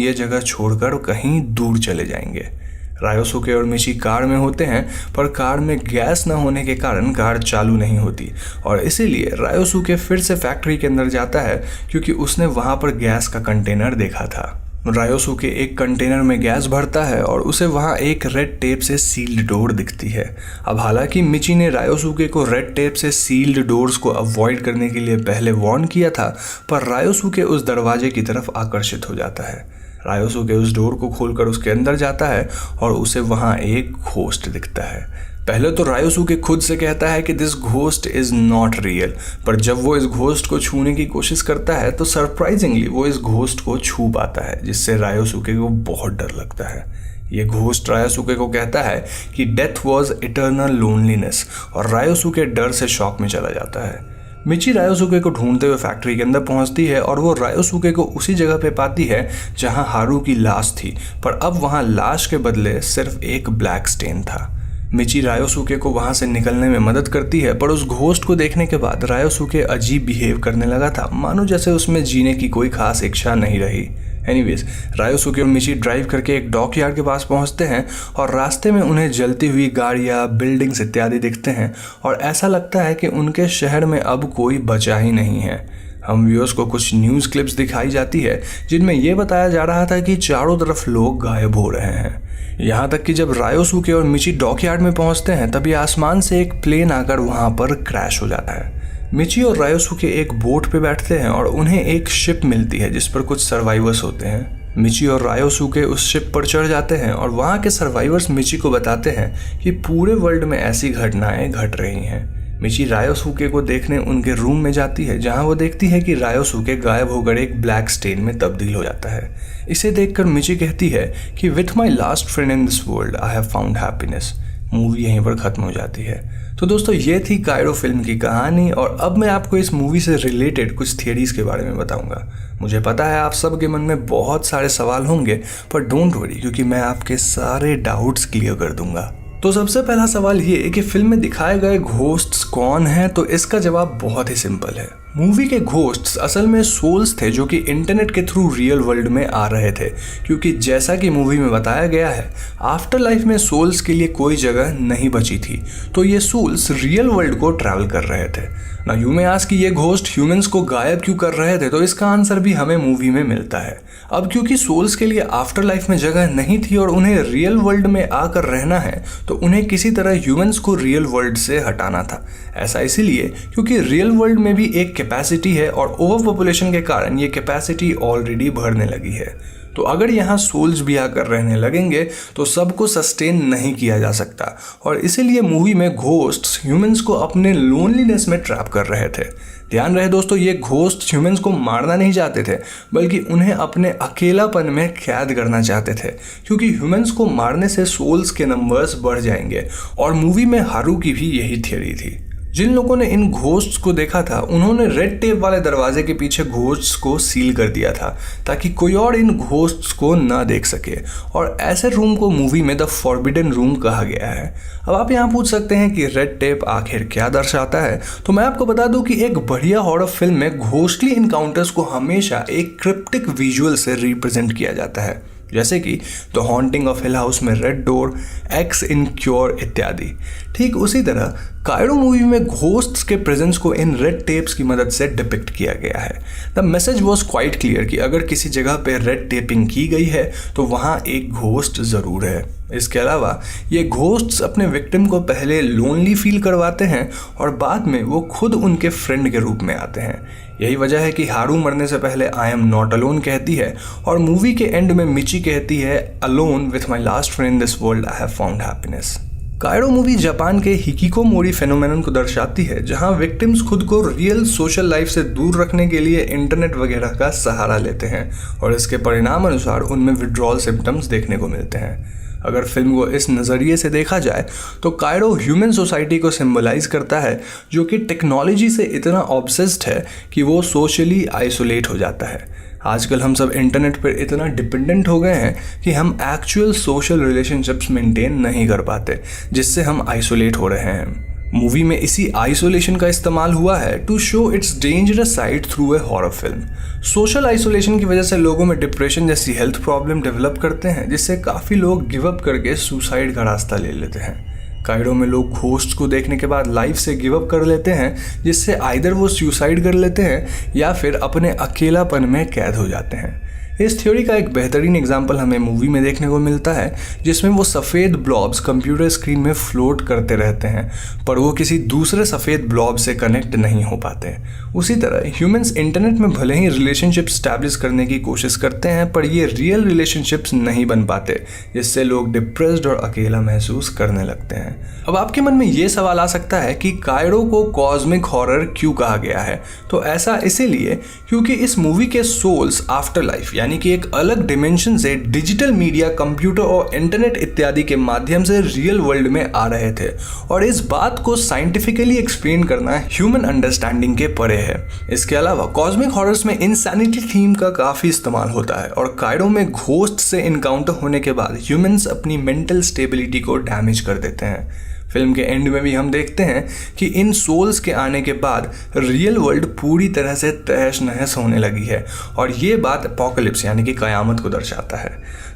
ये जगह छोड़कर कहीं दूर चले जाएंगे। रायोसुके और मिची कार में होते हैं, पर कार में गैस न होने के कारण कार चालू नहीं होती और इसीलिए रायोसुके फिर से फैक्ट्री के अंदर जाता है क्योंकि उसने वहां पर गैस का कंटेनर देखा था। रायोसुके एक कंटेनर में गैस भरता है और उसे वहां एक रेड टेप से सील्ड डोर दिखती है। अब हालांकि मिची ने रायोसुके को रेड टेप से सील्ड डोर्स को अवॉइड करने के लिए पहले वार्न किया था, पर रायोसुके उस दरवाजे की तरफ आकर्षित हो जाता है। रायोसुके उस डोर को खोलकर उसके अंदर जाता है और उसे वहां एक घोस्ट दिखता है। पहले तो रायोसुके खुद से कहता है कि this ghost is not real, पर जब वो इस घोस्ट को छूने की कोशिश करता है तो सरप्राइजिंगली वो इस घोस्ट को छू पाता है, जिससे रायोसुके को बहुत डर लगता है। ये घोस्ट रायोसुके को कहता है कि डेथ वॉज इटर्नल लोनलीनेस और रायोसुके डर से शॉक में चला जाता है। मिची रायोसुके को ढूंढते हुए फैक्ट्री के अंदर पहुंचती है और वो रायोसुके को उसी जगह पे पाती है जहां हारू की लाश थी, पर अब वहां लाश के बदले सिर्फ एक ब्लैक स्टेन था। मिची रायोसुके को वहां से निकलने में मदद करती है, पर उस घोस्ट को देखने के बाद रायोसुके अजीब बिहेव करने लगा था, मानो जैसे उसमें जीने की कोई खास इच्छा नहीं रही। एनीवेज, रायोसुके और मिची ड्राइव करके एक डॉकयार्ड के पास पहुंचते हैं और रास्ते में उन्हें जलती हुई गाड़ियां, बिल्डिंग्स इत्यादि दिखते हैं और ऐसा लगता है कि उनके शहर में अब कोई बचा ही नहीं है। हम व्यूअर्स को कुछ न्यूज़ क्लिप्स दिखाई जाती है जिनमें यह बताया जा रहा था कि चारों तरफ लोग गायब हो रहे हैं। यहाँ तक कि जब रायोसुके और मिची डॉकयार्ड में पहुंचते हैं तभी आसमान से एक प्लेन आकर वहां पर क्रैश हो जाता है। मिची और रायोसुके एक बोट पे बैठते हैं और उन्हें एक शिप मिलती है जिस पर कुछ सर्वाइवर्स होते हैं। मिची और रायोसुके उस शिप पर चढ़ जाते हैं और वहाँ के सर्वाइवर्स मिची को बताते हैं कि पूरे वर्ल्ड में ऐसी घटनाएं घट रही हैं। मिची रायोसुके को देखने उनके रूम में जाती है जहां वो देखती है कि रायोसुके गायब होकर एक ब्लैक स्टेन में तब्दील हो जाता है। इसे देखकर मिची कहती है कि with my last friend in this world I have found happiness. Movie यहीं पर ख़त्म हो जाती है। तो दोस्तों, ये थी कायरो फिल्म की कहानी और अब मैं आपको इस मूवी से रिलेटेड कुछ थियरीज़ के बारे में बताऊंगा। मुझे पता है आप सबके मन में बहुत सारे सवाल होंगे, पर डोंट वरी क्योंकि मैं आपके सारे डाउट्स क्लियर कर दूंगा। तो सबसे पहला सवाल ये है कि फिल्म में दिखाए गए घोस्ट्स कौन हैं, तो इसका जवाब बहुत ही सिंपल है। मूवी के घोस्ट्स असल में सोल्स थे जो कि इंटरनेट के थ्रू रियल वर्ल्ड में आ रहे थे, क्योंकि जैसा कि मूवी में बताया गया है आफ्टर लाइफ में सोल्स के लिए कोई जगह नहीं बची थी, तो ये सोल्स रियल वर्ल्ड को ट्रैवल कर रहे थे ना। यू में आज कि ये घोस्ट ह्यूमंस को गायब क्यों कर रहे थे, तो इसका आंसर भी हमें मूवी में मिलता है। अब क्योंकि सोल्स के लिए आफ्टर लाइफ में जगह नहीं थी और उन्हें रियल वर्ल्ड में आकर रहना है, तो उन्हें किसी तरह ह्यूमंस को रियल वर्ल्ड से हटाना था। ऐसा इसीलिए क्योंकि रियल वर्ल्ड में भी एक कैपेसिटी है और ओवर पॉपुलेशन के कारण ये कैपेसिटी ऑलरेडी बढ़ने लगी है। तो अगर यहाँ सोल्स भी आकर रहने लगेंगे तो सबको सस्टेन नहीं किया जा सकता और इसीलिए मूवी में घोस्ट्स ह्यूमंस को अपने लोनलीनेस में ट्रैप कर रहे थे। ध्यान रहे दोस्तों, ये घोस्ट ह्यूमंस को मारना नहीं चाहते थे, बल्कि उन्हें अपने अकेलापन में कैद करना चाहते थे, क्योंकि ह्यूमंस को मारने से सोल्स के नंबर्स बढ़ जाएंगे। और मूवी में हारू की भी यही थियरी थी। जिन लोगों ने इन घोस्ट्स को देखा था उन्होंने रेड टेप वाले दरवाजे के पीछे घोस्ट्स को सील कर दिया था ताकि कोई और इन घोस्ट्स को ना देख सके, और ऐसे रूम को मूवी में द फॉरबिडन रूम कहा गया है। अब आप यहाँ पूछ सकते हैं कि रेड टेप आखिर क्या दर्शाता है, तो मैं आपको बता दूं कि एक बढ़िया हॉरर फिल्म में घोस्टली इनकाउंटर्स को हमेशा एक क्रिप्टिक विजुअल से रिप्रेजेंट किया जाता है, जैसे कि the haunting of hill house में रेड डोर, एक्स इन क्योर इत्यादि। ठीक उसी तरह कायरो मूवी में घोस्ट्स के प्रेजेंस को इन रेड टेप्स की मदद से डिपिक्ट किया गया है। The message was quite clear कि अगर किसी जगह पे रेड टेपिंग की गई है तो वहाँ एक घोस्ट ज़रूर है। इसके अलावा ये घोस्ट्स अपने विक्टिम को पहले लोनली फील करवाते हैं और बाद में वो खुद उनके फ्रेंड के रूप में आते हैं। यही वजह है कि हारू मरने से पहले आई एम नॉट अलोन कहती है और मूवी के एंड में मिची कहती है alone with my last friend in this world I have found happiness. Cairo movie Japan के हिकिकोमोरी फेनोमेनन को दर्शाती है, जहां विक्टिम्स खुद को रियल सोशल लाइफ से दूर रखने के लिए इंटरनेट वगैरह का सहारा लेते हैं और इसके परिणाम अनुसार उनमें विड्रॉल सिम्टम्स देखने को मिलते हैं। अगर फिल्म को इस नज़रिए से देखा जाए तो कायरो ह्यूमन सोसाइटी को सिंबलाइज करता है, जो कि टेक्नोलॉजी से इतना ऑब्सेस्ड है कि वो सोशली आइसोलेट हो जाता है। आजकल हम सब इंटरनेट पर इतना डिपेंडेंट हो गए हैं कि हम एक्चुअल सोशल रिलेशनशिप्स मेंटेन नहीं कर पाते, जिससे हम आइसोलेट हो रहे हैं। मूवी में इसी आइसोलेशन का इस्तेमाल हुआ है to show it's dangerous side through a horror film. Social isolation की वजह से लोगों में डिप्रेशन जैसी हेल्थ प्रॉब्लम डेवलप करते हैं, जिससे काफ़ी लोग गिव अप करके सुसाइड का रास्ता ले लेते हैं। कायरो में लोग घोस्ट को देखने के बाद लाइफ से गिव अप कर लेते हैं, जिससे आइदर वो सुसाइड कर लेते हैं या फिर अपने अकेलापन में कैद हो जाते हैं। इस थ्योरी का एक बेहतरीन एग्जाम्पल हमें मूवी में देखने को मिलता है, जिसमें वो सफ़ेद ब्लॉब्स कंप्यूटर स्क्रीन में फ्लोट करते रहते हैं, पर वो किसी दूसरे सफ़ेद ब्लॉब से कनेक्ट नहीं हो पाते। उसी तरह ह्यूमंस इंटरनेट में भले ही रिलेशनशिप स्टैब्लिश करने की कोशिश करते हैं, पर ये रियल रिलेशनशिप्स नहीं बन पाते, जिससे लोग डिप्रेस्ड और अकेला महसूस करने लगते हैं। अब आपके मन में ये सवाल आ सकता है कि कायरो को कॉस्मिक हॉरर क्यों कहा गया है? तो ऐसा इसीलिए क्योंकि इस मूवी के सोल्स आफ्टर लाइफ यानी कि एक अलग डिमेंशन से डिजिटल मीडिया, कंप्यूटर और इंटरनेट इत्यादि के माध्यम से रियल वर्ल्ड में आ रहे थे, और इस बात को साइंटिफिकली एक्सप्लेन करना ह्यूमन अंडरस्टैंडिंग के परे है। इसके अलावा कॉस्मिक हॉरर्स में इंसैनिटी थीम का काफ़ी इस्तेमाल होता है, और कायरो में घोस्ट से इनकाउंटर होने के बाद ह्यूमंस अपनी मेंटल स्टेबिलिटी को डैमेज कर देते हैं। फिल्म के एंड में भी हम देखते हैं कि इन सोल्स के आने के बाद रियल वर्ल्ड पूरी तरह से तहस नहस होने लगी है, और ये बात एपोकलिप्स यानी कि कयामत को दर्शाता है।